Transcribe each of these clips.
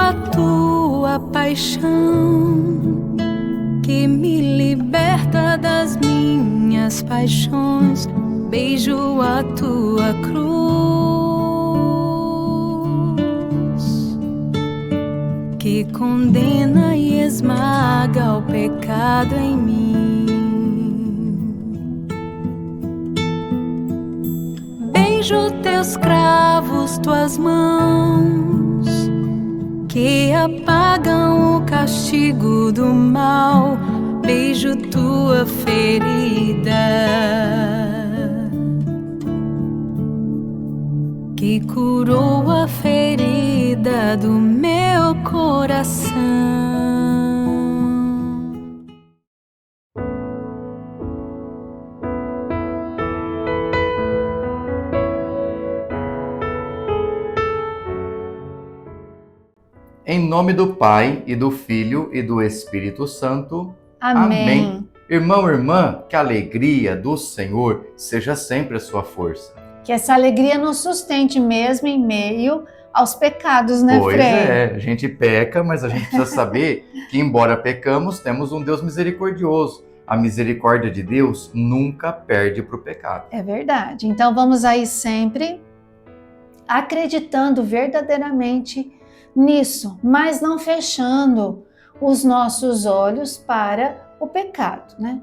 a tua paixão, que me liberta das minhas paixões. Beijo a tua cruz, que condena e esmaga o pecado em mim. Beijo teus cravos, tuas mãos, que apagam o castigo do mal. Beijo tua ferida, que curou a ferida do meu coração. Em nome do Pai, e do Filho, e do Espírito Santo. Amém. Irmão, irmã, que a alegria do Senhor seja sempre a sua força. Que essa alegria nos sustente mesmo em meio aos pecados, né, Pois Frei? é, a gente peca, mas a gente precisa saber que, embora pecamos, temos um Deus misericordioso. A misericórdia de Deus nunca perde para o pecado. É verdade. Então vamos aí sempre acreditando verdadeiramente nisso, mas não fechando os nossos olhos para o pecado, né?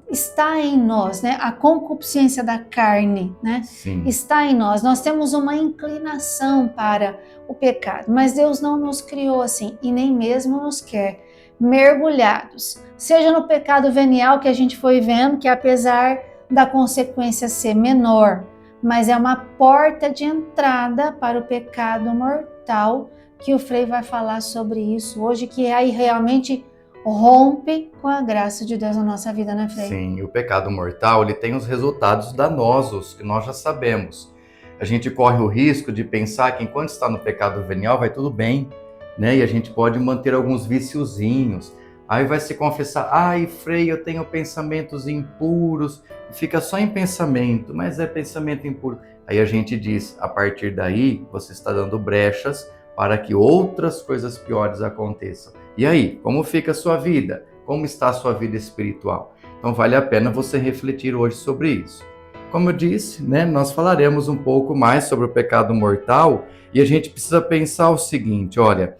Está em nós, né? A concupiscência da carne, né? Sim. Está em nós. Nós temos uma inclinação para o pecado, mas Deus não nos criou assim e nem mesmo nos quer mergulhados. Seja no pecado venial que a gente foi vendo, que apesar da consequência ser menor, mas é uma porta de entrada para o pecado mortal, que o Frei vai falar sobre isso hoje, que aí realmente rompe com a graça de Deus na nossa vida, né, Frei? Sim, o pecado mortal, ele tem os resultados danosos, que nós já sabemos. A gente corre o risco de pensar que enquanto está no pecado venial vai tudo bem, né? E a gente pode manter alguns viciozinhos. Aí vai se confessar, ai, Frei, eu tenho pensamentos impuros, fica só em pensamento, mas é pensamento impuro. Aí a gente diz, a partir daí, você está dando brechas para que outras coisas piores aconteçam. E aí, como fica a sua vida? Como está a sua vida espiritual? Então vale a pena você refletir hoje sobre isso. Como eu disse, né, nós falaremos um pouco mais sobre o pecado mortal e a gente precisa pensar o seguinte, olha,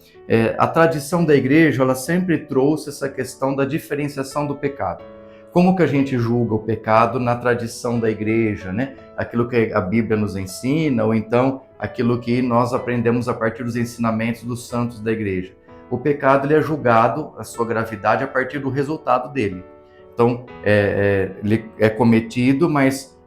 a tradição da igreja, ela sempre trouxe essa questão da diferenciação do pecado. Como que a gente julga o pecado na tradição da igreja, né? Aquilo que a Bíblia nos ensina, ou então aquilo que nós aprendemos a partir dos ensinamentos dos santos da igreja. O pecado ele é julgado, a sua gravidade, a partir do resultado dele. Então, ele é cometido, mas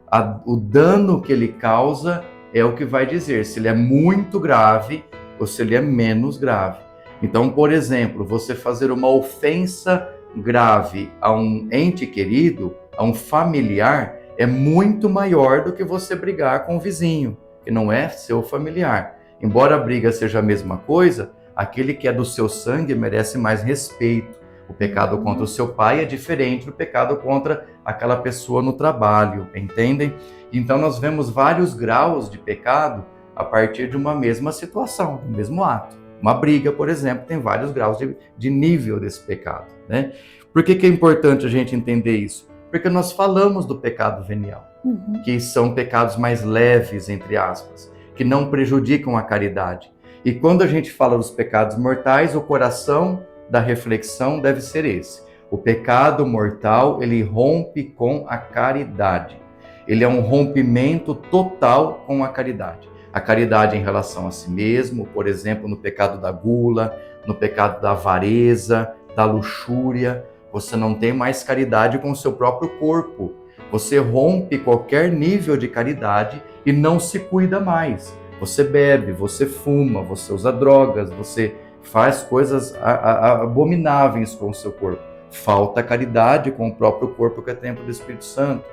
o dano que ele causa é o que vai dizer se ele é muito grave ou se ele é menos grave. Então, por exemplo, você fazer uma ofensa grave a um ente querido, a um familiar, é muito maior do que você brigar com o vizinho, que não é seu familiar. Embora a briga seja a mesma coisa, aquele que é do seu sangue merece mais respeito. O pecado contra o seu pai é diferente do pecado contra aquela pessoa no trabalho, entendem? Então nós vemos vários graus de pecado a partir de uma mesma situação, do mesmo ato. Uma briga, por exemplo, tem vários graus de nível desse pecado, né? Por que é importante a gente entender isso? Porque nós falamos do pecado venial, que são pecados mais leves, entre aspas, que não prejudicam a caridade. E quando a gente fala dos pecados mortais, o coração da reflexão deve ser esse. O pecado mortal, ele rompe com a caridade. Ele é um rompimento total com a caridade. A caridade em relação a si mesmo, por exemplo, no pecado da gula, no pecado da avareza, da luxúria. Você não tem mais caridade com o seu próprio corpo. Você rompe qualquer nível de caridade e não se cuida mais. Você bebe, você fuma, você usa drogas, você faz coisas abomináveis com o seu corpo. Falta caridade com o próprio corpo, que é templo do Espírito Santo.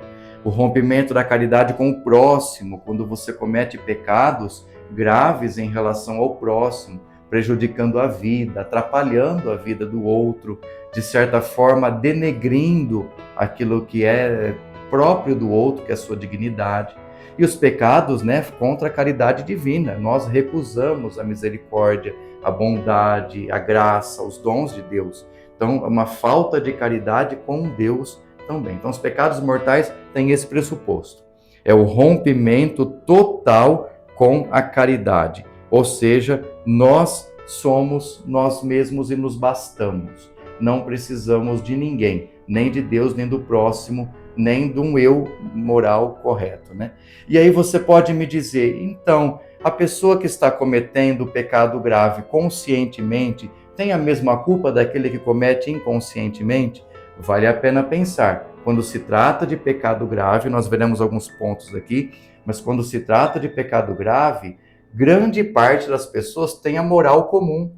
O rompimento da caridade com o próximo, quando você comete pecados graves em relação ao próximo, prejudicando a vida, atrapalhando a vida do outro, de certa forma denegrindo aquilo que é próprio do outro, que é a sua dignidade. E os pecados, né, contra a caridade divina. Nós recusamos a misericórdia, a bondade, a graça, os dons de Deus. Então, é uma falta de caridade com Deus também. Então, os pecados mortais têm esse pressuposto. É o rompimento total com a caridade. Ou seja, nós somos nós mesmos e nos bastamos. Não precisamos de ninguém, nem de Deus, nem do próximo, nem de um eu moral correto, né? E aí você pode me dizer, então, a pessoa que está cometendo o pecado grave conscientemente tem a mesma culpa daquele que comete inconscientemente? Vale a pena pensar. Quando se trata de pecado grave, nós veremos alguns pontos aqui, mas quando se trata de pecado grave, grande parte das pessoas tem a moral comum,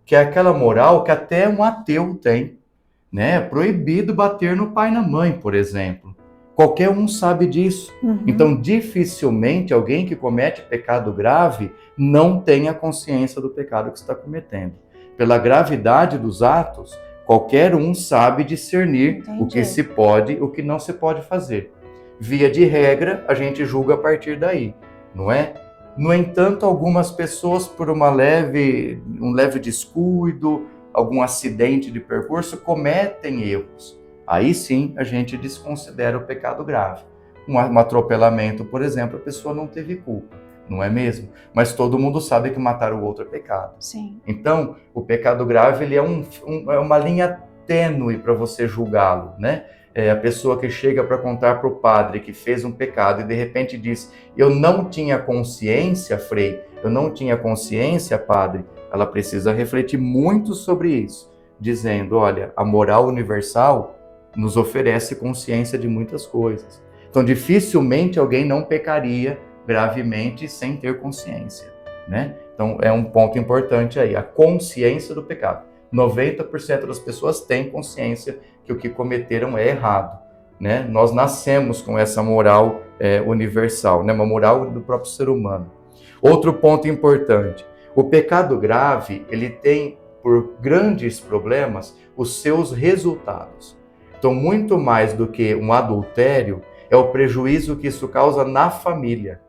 que é aquela moral que até um ateu tem, né? É proibido bater no pai e na mãe, por exemplo. Qualquer um sabe disso. Então, dificilmente alguém que comete pecado grave não tem a consciência do pecado que está cometendo. Pela gravidade dos atos, qualquer um sabe discernir o que se pode e o que não se pode fazer. Via de regra, a gente julga a partir daí, não é? No entanto, algumas pessoas, por um leve descuido, algum acidente de percurso, cometem erros. Aí sim, a gente desconsidera o pecado grave. Um atropelamento, por exemplo, a pessoa não teve culpa, não é mesmo? Mas todo mundo sabe que matar o outro é pecado. Sim. Então, o pecado grave ele é uma linha tênue para você julgá-lo, né? A pessoa que chega para contar para o padre que fez um pecado e de repente diz, eu não tinha consciência, Frei, eu não tinha consciência, padre, ela precisa refletir muito sobre isso, dizendo, olha, a moral universal nos oferece consciência de muitas coisas. Então, dificilmente alguém não pecaria gravemente sem ter consciência, né? Então, é um ponto importante aí, a consciência do pecado. 90% das pessoas têm consciência que o que cometeram é errado, né? Nós nascemos com essa moral universal, né? Uma moral do próprio ser humano. Outro ponto importante, o pecado grave, ele tem, por grandes problemas, os seus resultados. Então, muito mais do que um adultério, é o prejuízo que isso causa na família.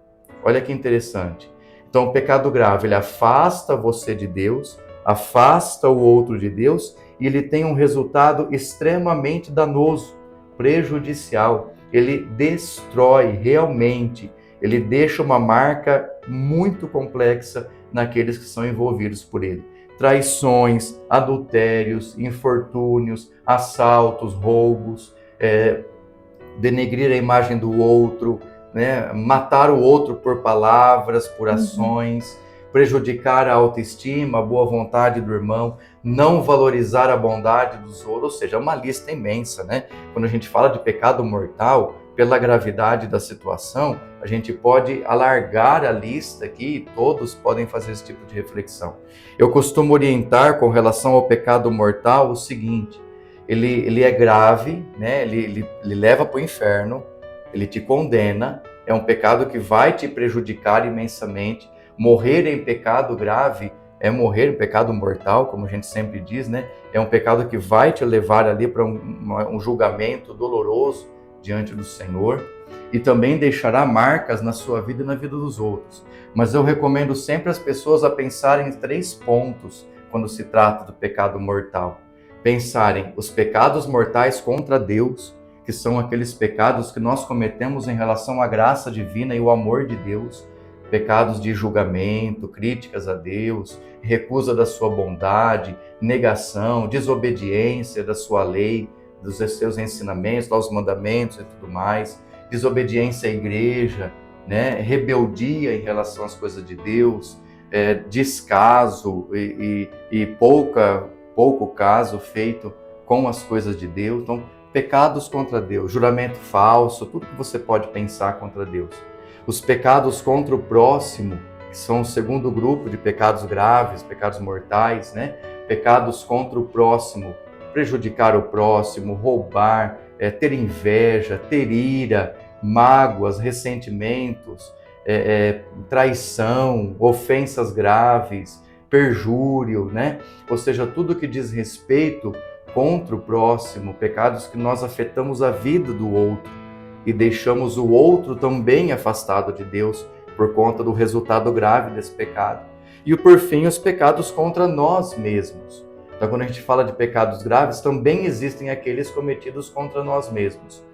Olha que interessante. Então, o pecado grave, ele afasta você de Deus, afasta o outro de Deus, e ele tem um resultado extremamente danoso, prejudicial. Ele destrói realmente, ele deixa uma marca muito complexa naqueles que são envolvidos por ele. Traições, adultérios, infortúnios, assaltos, roubos, denegrir a imagem do outro, né? Matar o outro por palavras, por ações, prejudicar a autoestima, a boa vontade do irmão, não valorizar a bondade dos outros, ou seja, é uma lista imensa, né? Quando a gente fala de pecado mortal, pela gravidade da situação, a gente pode alargar a lista aqui e todos podem fazer esse tipo de reflexão. Eu costumo orientar com relação ao pecado mortal o seguinte, ele é grave, né? Ele leva para o inferno, ele te condena, é um pecado que vai te prejudicar imensamente. Morrer em pecado grave é morrer em pecado mortal, como a gente sempre diz, né? É um pecado que vai te levar ali para um julgamento doloroso diante do Senhor e também deixará marcas na sua vida e na vida dos outros. Mas eu recomendo sempre as pessoas a pensarem em 3 pontos quando se trata do pecado mortal. Pensarem os pecados mortais contra Deus, que são aqueles pecados que nós cometemos em relação à graça divina e o amor de Deus, pecados de julgamento, críticas a Deus, recusa da sua bondade, negação, desobediência da sua lei, dos seus ensinamentos, dos mandamentos e tudo mais, desobediência à igreja, né? Rebeldia em relação às coisas de Deus, descaso e pouco caso feito com as coisas de Deus. Então, pecados contra Deus, juramento falso, tudo que você pode pensar contra Deus. Os pecados contra o próximo, que são o segundo grupo de pecados graves, pecados mortais, né? Pecados contra o próximo, prejudicar o próximo, roubar, ter inveja, ter ira, mágoas, ressentimentos, traição, ofensas graves, perjúrio, né? Ou seja, tudo que diz respeito contra o próximo, pecados que nós afetamos a vida do outro. e deixamos o outro também afastado de Deus por conta do resultado grave desse pecado. E por fim, os pecados contra nós mesmos. Então, quando a gente fala de pecados graves, também existem aqueles cometidos contra nós mesmos,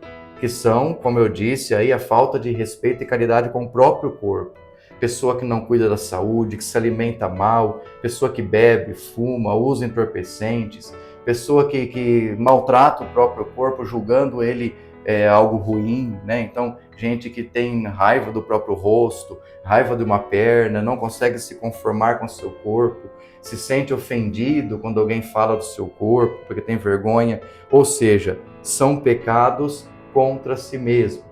que são, como eu disse, aí, a falta de respeito e caridade com o próprio corpo. Pessoa que não cuida da saúde, que se alimenta mal, pessoa que bebe, fuma, usa entorpecentes, pessoa que maltrata o próprio corpo, julgando ele algo ruim, né? Então, gente que tem raiva do próprio rosto, raiva de uma perna, não consegue se conformar com o seu corpo, se sente ofendido quando alguém fala do seu corpo, porque tem vergonha. Ou seja, são pecados contra si mesmo.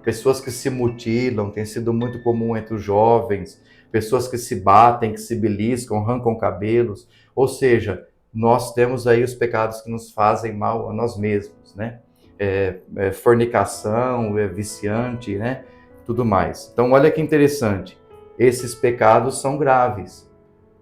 Pessoas que se mutilam, tem sido muito comum entre os jovens, pessoas que se batem, que se beliscam, arrancam cabelos. Ou seja, nós temos aí os pecados que nos fazem mal a nós mesmos, né? Fornicação, viciante, né? Tudo mais. Então, olha que interessante. Esses pecados são graves.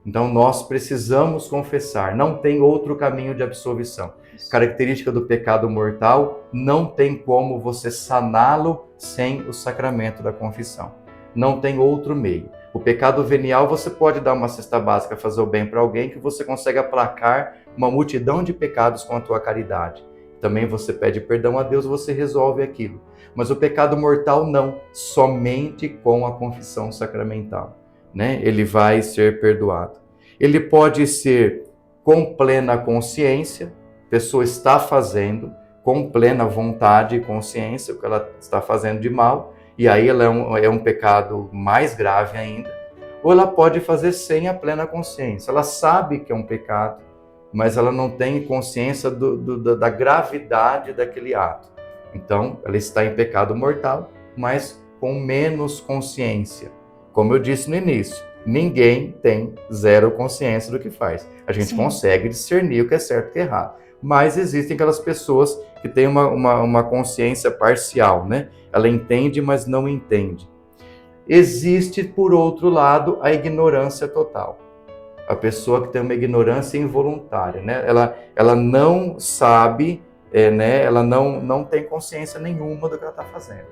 Então, nós precisamos confessar. Não tem outro caminho de absolvição. Característica do pecado mortal, não tem como você saná-lo sem o sacramento da confissão. Não tem outro meio. O pecado venial, você pode dar uma cesta básica, fazer o bem para alguém, que você consegue aplacar uma multidão de pecados com a tua caridade. Também você pede perdão a Deus, você resolve aquilo. Mas o pecado mortal não, somente com a confissão sacramental, né? Ele vai ser perdoado. Ele pode ser com plena consciência, a pessoa está fazendo com plena vontade e consciência o que ela está fazendo de mal, e aí ela é um pecado mais grave ainda. Ou ela pode fazer sem a plena consciência. Ela sabe que é um pecado, mas ela não tem consciência da gravidade daquele ato. Então, ela está em pecado mortal, mas com menos consciência. Como eu disse no início, ninguém tem zero consciência do que faz. A gente consegue discernir o que é certo e o que é errado. Mas existem aquelas pessoas que têm uma consciência parcial, né? Ela entende, mas não entende. Existe, por outro lado, a ignorância total. A pessoa que tem uma ignorância involuntária, né? Ela não sabe, né? Ela não tem consciência nenhuma do que ela está fazendo.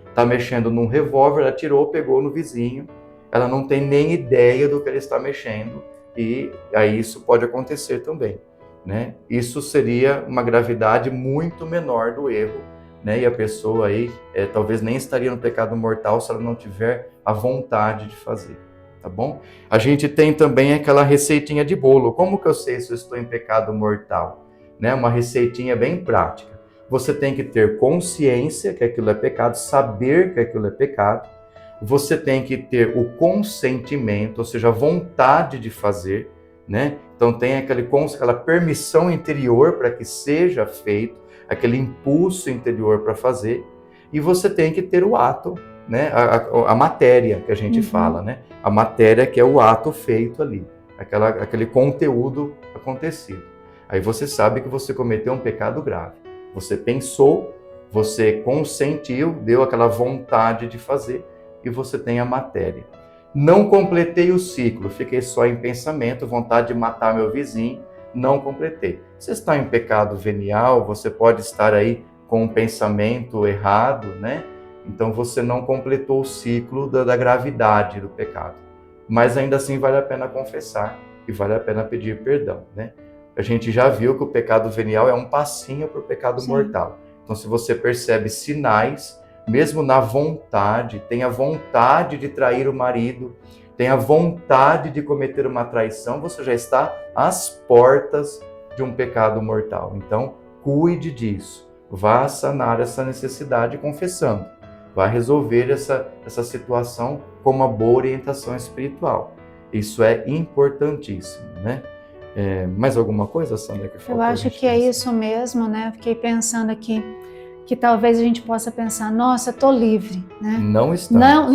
Está mexendo num revólver, ela tirou, pegou no vizinho, ela não tem nem ideia do que ela está mexendo, e aí isso pode acontecer também, né? Isso seria uma gravidade muito menor do erro, né? E a pessoa aí talvez nem estaria no pecado mortal se ela não tiver a vontade de fazer. Tá bom? A gente tem também aquela receitinha de bolo. Como que eu sei se eu estou em pecado mortal? Né? Uma receitinha bem prática. Você tem que ter consciência que aquilo é pecado, saber que aquilo é pecado. Você tem que ter o consentimento, ou seja, a vontade de fazer, né? Então tem aquela permissão interior para que seja feito, aquele impulso interior para fazer. E você tem que ter o ato, né? A matéria que a gente fala, né? A matéria que é o ato feito ali, aquele conteúdo acontecido. Aí você sabe que você cometeu um pecado grave. Você pensou, você consentiu, deu aquela vontade de fazer, e você tem a matéria. Não completei o ciclo, fiquei só em pensamento, vontade de matar meu vizinho, não completei. Você está em pecado venial, você pode estar aí com um pensamento errado, né? Então você não completou o ciclo da gravidade do pecado. Mas ainda assim vale a pena confessar e vale a pena pedir perdão, né? A gente já viu que o pecado venial é um passinho para o pecado mortal. Então se você percebe sinais, mesmo na vontade, tem a vontade de trair o marido, tem a vontade de cometer uma traição, você já está às portas de um pecado mortal. Então cuide disso, vá sanar essa necessidade confessando. Vai resolver essa situação com uma boa orientação espiritual. Isso é importantíssimo, né? Mais alguma coisa, Sandra? Eu acho que é isso mesmo, né? Fiquei pensando aqui que talvez a gente possa pensar, nossa, estou livre, né? Não estamos.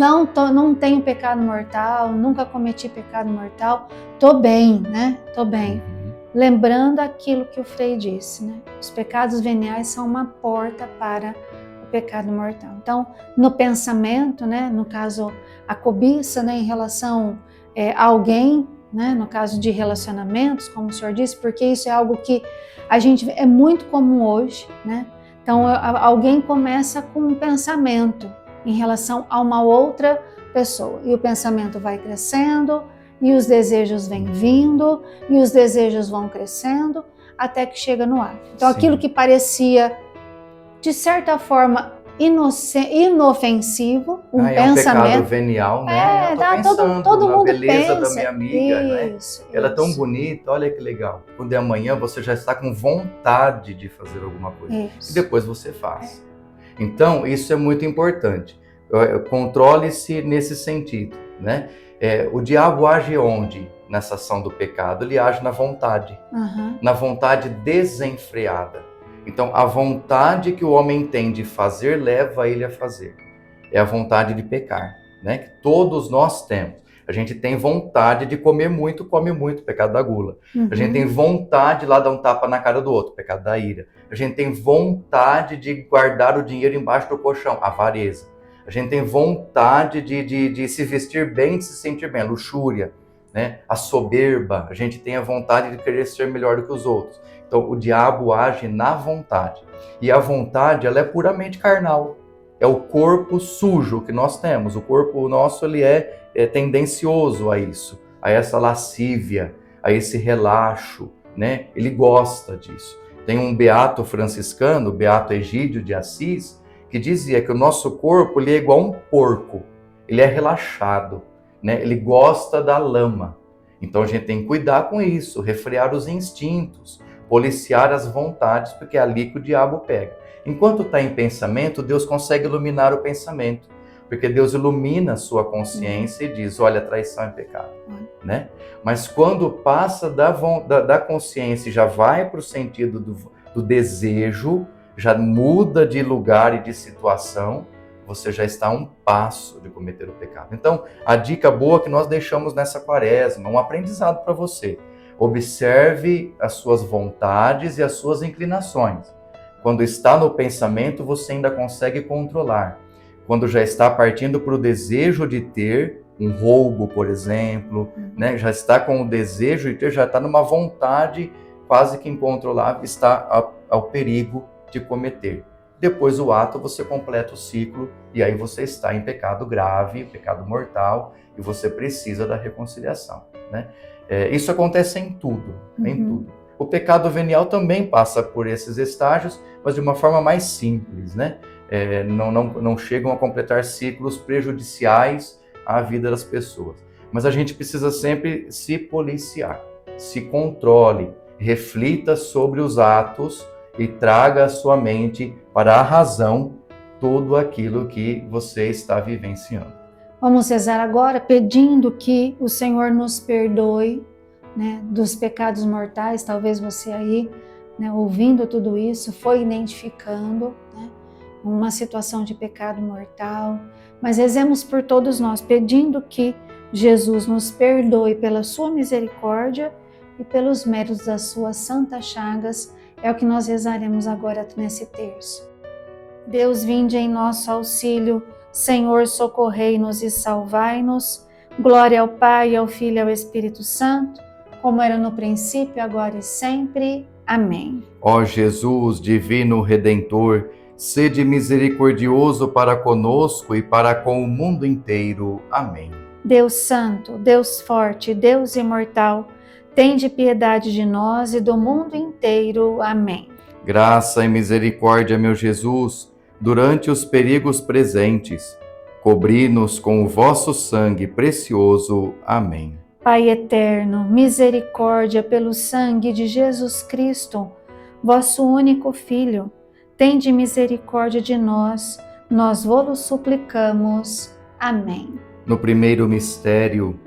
Não tenho pecado mortal, nunca cometi pecado mortal, estou bem, né? Estou bem. Lembrando aquilo que o Frei disse, né? Os pecados veniais são uma porta para pecado mortal. Então, no pensamento, né, no caso a cobiça, né, em relação a alguém, né, no caso de relacionamentos, como o senhor disse, porque isso é algo que a gente é muito comum hoje, né? Então, alguém começa com um pensamento em relação a uma outra pessoa. E o pensamento vai crescendo, e os desejos vêm vindo, e os desejos vão crescendo, até que chega no ato. Então, Sim. aquilo que parecia, de certa forma, inofensivo, um é um pecado pensamento. venial, né? Eu tô pensando todo na mundo beleza pensa. da minha amiga, né? Isso. Ela é tão bonita, olha que legal. Quando é amanhã, você já está com vontade de fazer alguma coisa. Isso. E depois você faz. Então, isso é muito importante. Controle-se nesse sentido, né? O diabo age onde? Nessa ação do pecado? Ele age na vontade. Na vontade desenfreada. Então, a vontade que o homem tem de fazer leva ele a fazer. É a vontade de pecar, né? Que todos nós temos. A gente tem vontade de comer muito, come muito, pecado da gula. A gente tem vontade de lá dar um tapa na cara do outro, pecado da ira. A gente tem vontade de guardar o dinheiro embaixo do colchão, avareza. A gente tem vontade de se vestir bem, de se sentir bem, luxúria, né? A soberba. A gente tem a vontade de querer ser melhor do que os outros. Então, o diabo age na vontade. E a vontade, ela é puramente carnal. É o corpo sujo que nós temos. O corpo nosso, ele é tendencioso a isso, a essa lascívia, a esse relaxo, né? Ele gosta disso. Tem um beato franciscano, Beato Egídio de Assis, que dizia que o nosso corpo, ele é igual a um porco. Ele é relaxado, né? Ele gosta da lama. Então, a gente tem que cuidar com isso, refrear os instintos, policiar as vontades, porque é ali que o diabo pega. Enquanto está em pensamento, Deus consegue iluminar o pensamento, porque Deus ilumina a sua consciência e diz, olha, traição é pecado, né? Mas quando passa da consciência e já vai para o sentido do desejo, já muda de lugar e de situação, você já está a um passo de cometer o pecado. Então, a dica boa que nós deixamos nessa quaresma, um aprendizado para você. Observe as suas vontades e as suas inclinações. Quando está no pensamento, você ainda consegue controlar. Quando já está partindo para o desejo de ter um roubo, por exemplo, né? Já está com o desejo de ter, já está numa vontade quase que incontrolável, está ao perigo de cometer. Depois do ato, você completa o ciclo e aí você está em pecado grave, pecado mortal, e você precisa da reconciliação, né? Isso acontece em tudo, em tudo. O pecado venial também passa por esses estágios, mas de uma forma mais simples, né? Não chegam a completar ciclos prejudiciais à vida das pessoas. Mas a gente precisa sempre se policiar, se controle, reflita sobre os atos e traga à sua mente para a razão tudo aquilo que você está vivenciando. Vamos rezar agora pedindo que o Senhor nos perdoe, né, dos pecados mortais. Talvez você aí, né, ouvindo tudo isso, foi identificando, né, uma situação de pecado mortal. Mas rezemos por todos nós, pedindo que Jesus nos perdoe pela sua misericórdia e pelos méritos das suas santas chagas. É o que nós rezaremos agora nesse terço. Deus, vinde em nosso auxílio. Senhor, socorrei-nos e salvai-nos. Glória ao Pai, ao Filho e ao Espírito Santo, como era no princípio, agora e sempre. Amém. Ó Jesus, divino Redentor, sede misericordioso para conosco e para com o mundo inteiro. Amém. Deus Santo, Deus Forte, Deus Imortal, tende piedade de nós e do mundo inteiro. Amém. Graça e misericórdia, meu Jesus, durante os perigos presentes, cobri-nos com o vosso sangue precioso. Amém. Pai eterno, misericórdia pelo sangue de Jesus Cristo, vosso único Filho, tende misericórdia de nós, nós vô-lo suplicamos. Amém. No primeiro mistério,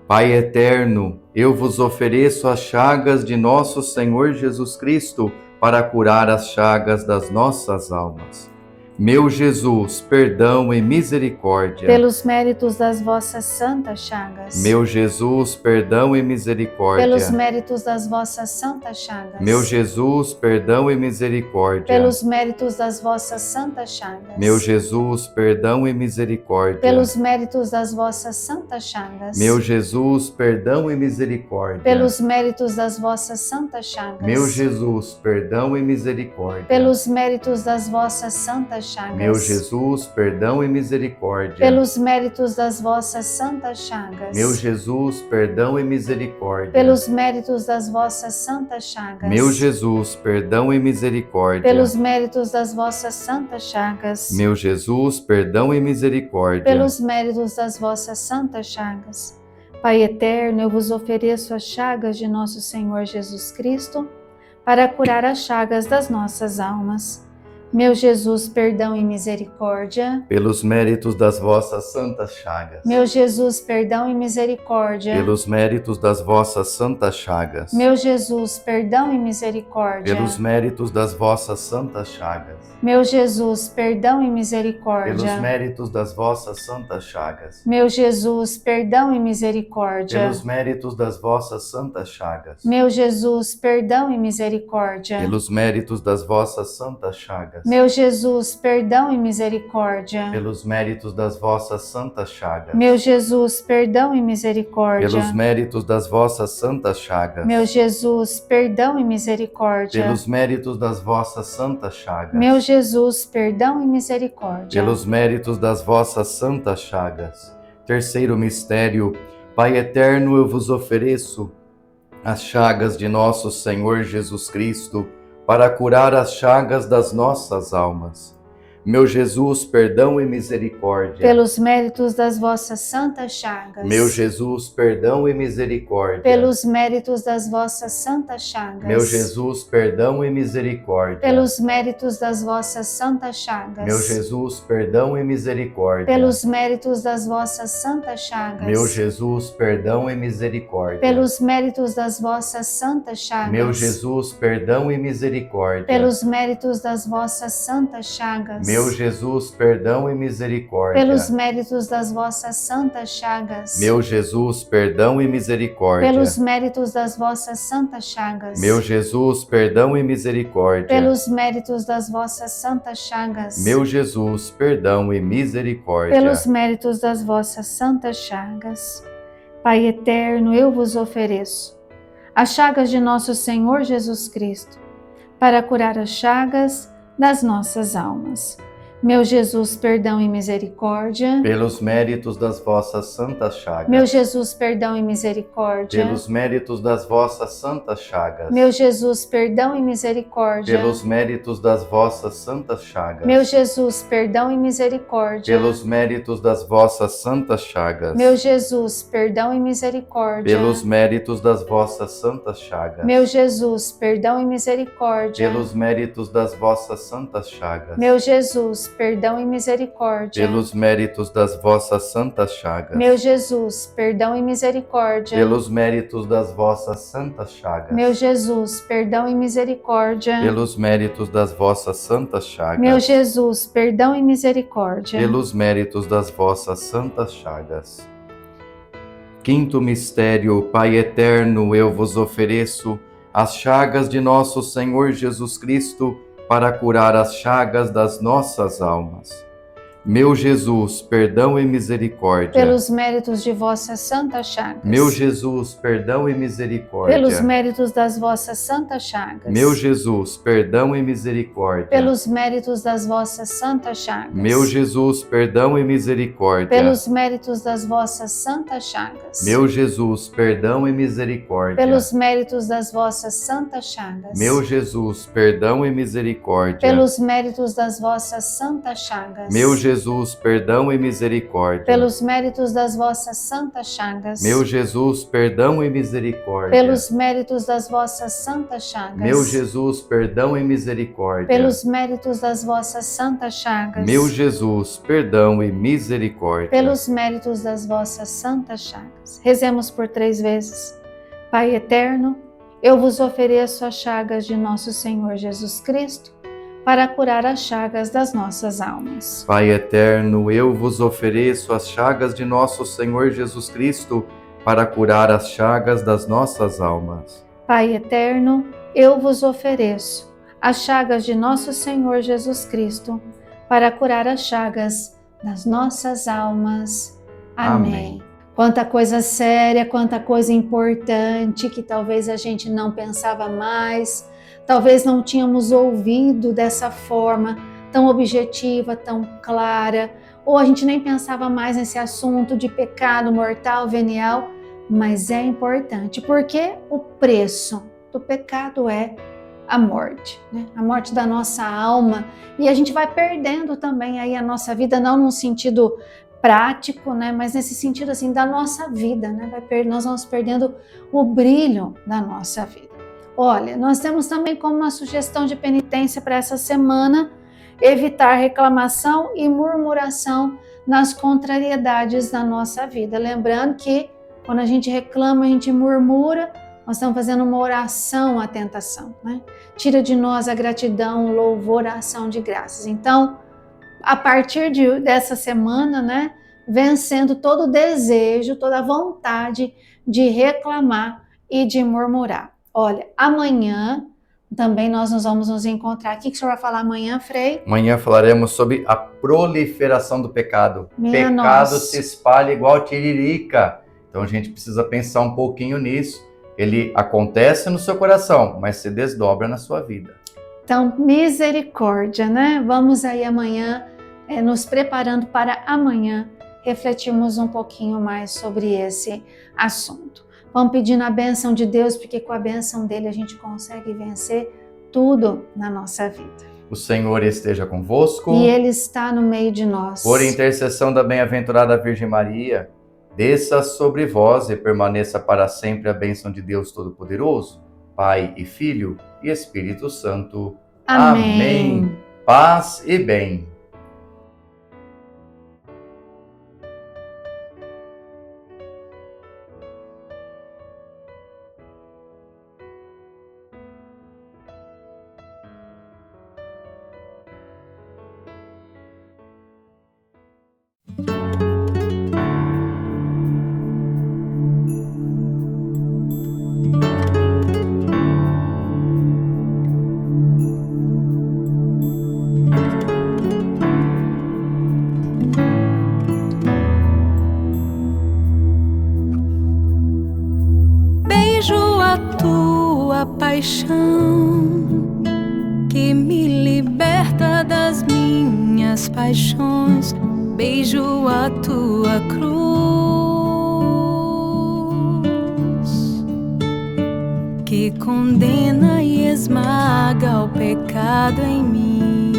Pai eterno, eu vos ofereço as chagas de nosso Senhor Jesus Cristo para curar as chagas das nossas almas. Meu Jesus, perdão e misericórdia. Pelos méritos das vossas santas chagas. Meu Jesus, perdão e misericórdia. Pelos méritos das vossas santas chagas. Meu Jesus, perdão e misericórdia. Pelos méritos das vossas santas chagas. Meu Jesus, perdão e misericórdia. Pelos méritos das vossas santas chagas. Meu Jesus, perdão e misericórdia. Pelos méritos das vossas santas chagas. Meu Jesus, perdão e misericórdia. Pelos méritos das vossas santas chagas. Meu Jesus, perdão e misericórdia. Pelos méritos das vossas santas chagas. Meu Jesus, perdão e misericórdia. Pelos méritos das vossas santas chagas. Meu Jesus, perdão e misericórdia. Pelos méritos das vossas santas chagas. Meu Jesus, perdão e misericórdia. Pelos méritos das vossas santas chagas. Pai eterno, eu vos ofereço as chagas de nosso Senhor Jesus Cristo para curar as chagas das nossas almas. Meu Jesus, perdão e misericórdia. Pelos méritos das vossas santas chagas. Meu Jesus, perdão e misericórdia. Pelos méritos das vossas santas chagas. Meu Jesus, perdão e misericórdia. Pelos méritos das vossas santas chagas. Meu Jesus, perdão e misericórdia. Pelos méritos das vossas santas chagas. Meu Jesus, perdão e misericórdia. Pelos méritos das vossas santas chagas. Meu Jesus, perdão e misericórdia. Pelos méritos das vossas santas chagas. Meu Jesus, perdão e misericórdia. Pelos méritos das vossas santas chagas. Meu Jesus, perdão e misericórdia. Pelos méritos das vossas santas chagas. Meu Jesus, perdão e misericórdia. Pelos méritos das vossas santas chagas. Meu Jesus, perdão e misericórdia. Pelos méritos das vossas santas chagas. Terceiro mistério, Pai eterno, eu vos ofereço as chagas de nosso Senhor Jesus Cristo, para curar as chagas das nossas almas. Meu Jesus, perdão e misericórdia. Pelos méritos das vossas santas chagas. Meu Jesus, perdão e misericórdia. Pelos méritos das vossas santas chagas. Meu Jesus, perdão e misericórdia. Pelos méritos das vossas santas chagas. Meu Jesus, perdão e misericórdia. Pelos méritos das vossas santas chagas. Meu Jesus, perdão e misericórdia. Pelos méritos das vossas santas chagas. Meu Jesus, perdão e misericórdia. Pelos méritos das vossas santas chagas. Meu Jesus, perdão e misericórdia. Pelos méritos das vossas santas chagas. Meu Jesus, perdão e misericórdia. Pelos méritos das vossas santas chagas. Meu Jesus, perdão e misericórdia. Pelos méritos das vossas santas chagas. Meu Jesus, perdão e misericórdia. Pelos méritos das vossas santas chagas. Pai eterno, eu vos ofereço as chagas de nosso Senhor Jesus Cristo, para curar as chagas das nossas almas. Meu Jesus, perdão e misericórdia. Pelos méritos das vossas santas chagas. Meu Jesus, perdão e misericórdia. Pelos méritos das vossas santas chagas. Meu Jesus, perdão e misericórdia. Pelos méritos das vossas santas chagas. Meu Jesus, perdão e misericórdia. Pelos méritos das vossas santas chagas. Meu Jesus, perdão e misericórdia. Pelos méritos das vossas santas chagas. Meu Jesus, perdão e misericórdia. Pelos méritos das vossas santas chagas. Meu Jesus, perdão e misericórdia. Pelos méritos das vossas santas chagas. Meu Jesus, perdão e misericórdia. Pelos méritos das vossas santas chagas. Meu Jesus, perdão e misericórdia. Pelos méritos das vossas santas chagas. Meu Jesus, perdão e misericórdia. Pelos méritos das vossas santas chagas. Quinto mistério, Pai eterno, eu vos ofereço as chagas de nosso Senhor Jesus Cristo, para curar as chagas das nossas almas. Meu Jesus, perdão e misericórdia. Pelos méritos de vossas santas chagas. Meu Jesus, perdão e misericórdia. Pelos méritos das vossas santas chagas. Meu Jesus, perdão e misericórdia. Pelos méritos das vossas santas chagas. Meu Jesus, perdão e misericórdia. Pelos méritos das vossas santas chagas. Meu Jesus, perdão e misericórdia. Pelos méritos das vossas santas chagas. Meu Jesus, perdão e misericórdia. Pelos méritos das vossas santas chagas. Meu Jesus, perdão e misericórdia. Pelos méritos das vossas santas chagas. Meu Jesus, perdão e misericórdia. Pelos méritos das vossas santas chagas. Meu Jesus, perdão e misericórdia. Pelos méritos das vossas santas chagas. Meu Jesus, perdão e misericórdia. Pelos méritos das vossas santas chagas. Rezemos por 3 vezes. Pai eterno, eu vos ofereço as chagas de nosso Senhor Jesus Cristo, para curar as chagas das nossas almas. Pai eterno, eu vos ofereço as chagas de nosso Senhor Jesus Cristo para curar as chagas das nossas almas. Pai eterno, eu vos ofereço as chagas de nosso Senhor Jesus Cristo para curar as chagas das nossas almas. Amém. Quanta coisa séria, quanta coisa importante que talvez a gente não pensava mais, talvez não tínhamos ouvido dessa forma tão objetiva, tão clara, ou a gente nem pensava mais nesse assunto de pecado mortal, venial, mas é importante, porque o preço do pecado é a morte, né? A morte da nossa alma, e a gente vai perdendo também aí a nossa vida, não num sentido prático, né? Mas nesse sentido assim da nossa vida, né? Nós vamos perdendo o brilho da nossa vida. Olha, nós temos também como uma sugestão de penitência para essa semana evitar reclamação e murmuração nas contrariedades da nossa vida. Lembrando que quando a gente reclama, a gente murmura, nós estamos fazendo uma oração à tentação, né? Tira de nós a gratidão, o louvor, a ação de graças. Então, a partir dessa semana, né, vencendo todo o desejo, toda a vontade de reclamar e de murmurar. Olha, amanhã também nós vamos nos encontrar. O que o senhor vai falar amanhã, Frei? Amanhã falaremos sobre a proliferação do pecado. Minha Pecado nossa. se espalha igual tiririca. Então a gente precisa pensar um pouquinho nisso. Ele acontece no seu coração, mas se desdobra na sua vida. Então, misericórdia, né? Vamos aí amanhã, nos preparando para amanhã, refletirmos um pouquinho mais sobre esse assunto. Vamos pedindo a bênção de Deus, porque com a bênção dele a gente consegue vencer tudo na nossa vida. O Senhor esteja convosco. E ele está no meio de nós. Por intercessão da bem-aventurada Virgem Maria, desça sobre vós e permaneça para sempre a bênção de Deus Todo-Poderoso, Pai e Filho e Espírito Santo. Amém. Paz e bem. Paixão que me liberta das minhas paixões, beijo a tua cruz que condena e esmaga o pecado em mim.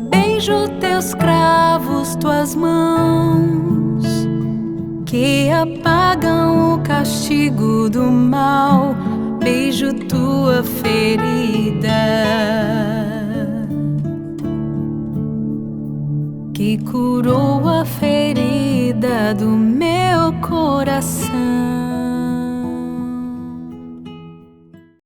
Beijo teus cravos, tuas mãos que apagam o castigo do mal, beijo tua ferida que curou a ferida do meu coração.